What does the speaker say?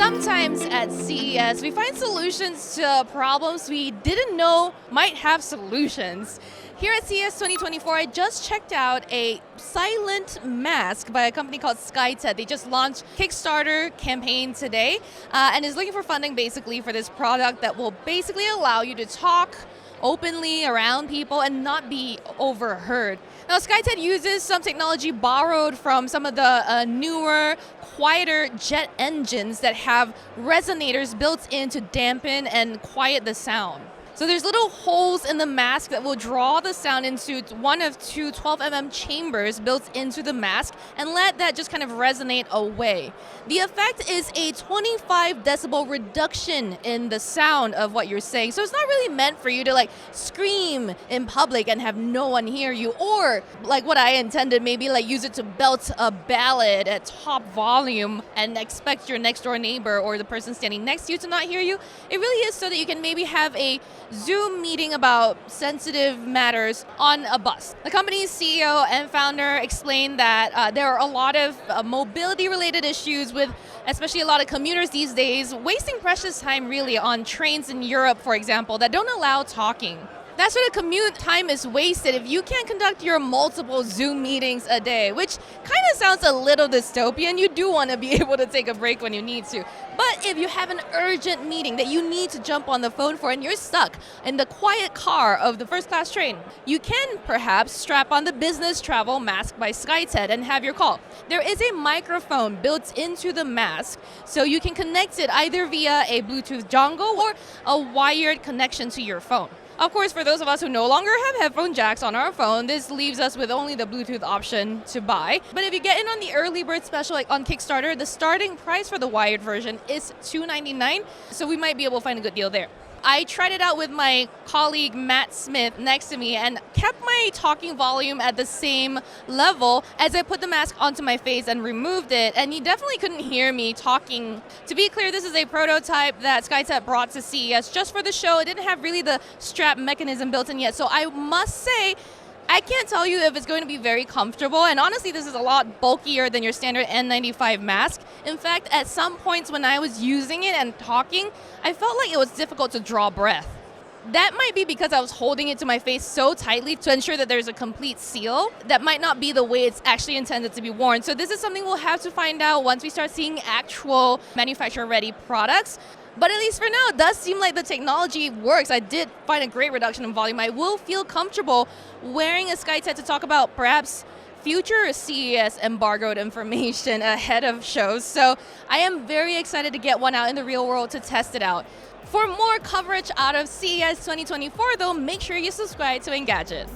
Sometimes at CES, we find solutions to problems we didn't know might have solutions. Here at CES 2024, I just checked out a silent mask by a company called Skyted. They just launched Kickstarter campaign today and is looking for funding basically for this product that will basically allow you to talk openly around people and not be overheard. Now, Skyted uses some technology borrowed from some of the newer, quieter jet engines that have resonators built in to dampen and quiet the sound. So there's little holes in the mask that will draw the sound into one of two 12mm chambers built into the mask and let that just kind of resonate away. The effect is a 25 decibel reduction in the sound of what you're saying. So it's not really meant for you to like scream in public and have no one hear you, or like what I intended, maybe like use it to belt a ballad at top volume and expect your next door neighbor or the person standing next to you to not hear you. It really is so that you can maybe have a Zoom meeting about sensitive matters on a bus. The company's CEO and founder explained that there are a lot of mobility-related issues with especially a lot of commuters these days wasting precious time really on trains in Europe, for example, that don't allow talking. That sort of commute time is wasted if you can't conduct your multiple Zoom meetings a day, which kind of sounds a little dystopian. You do want to be able to take a break when you need to. But if you have an urgent meeting that you need to jump on the phone for and you're stuck in the quiet car of the first class train, you can perhaps strap on the business travel mask by Skyted and have your call. There is a microphone built into the mask, so you can connect it either via a Bluetooth dongle or a wired connection to your phone. Of course, for those of us who no longer have headphone jacks on our phone, this leaves us with only the Bluetooth option to buy. But if you get in on the early bird special, like on Kickstarter, the starting price for the wired version is $299, so we might be able to find a good deal there. I tried it out with my colleague Matt Smith next to me and kept my talking volume at the same level as I put the mask onto my face and removed it, and he definitely couldn't hear me talking. To be clear, this is a prototype that Skytet brought to CES just for the show. It didn't have really the strap mechanism built in yet, so I must say, I can't tell you if it's going to be very comfortable, and honestly, this is a lot bulkier than your standard N95 mask. In fact, at some points when I was using it and talking, I felt like it was difficult to draw breath. That might be because I was holding it to my face so tightly to ensure that there's a complete seal. That might not be the way it's actually intended to be worn. So this is something we'll have to find out once we start seeing actual manufacturer-ready products. But at least for now, it does seem like the technology works. I did find a great reduction in volume. I will feel comfortable wearing a Skytet to talk about perhaps future CES embargoed information ahead of shows. So I am very excited to get one out in the real world to test it out. For more coverage out of CES 2024, though, make sure you subscribe to Engadget.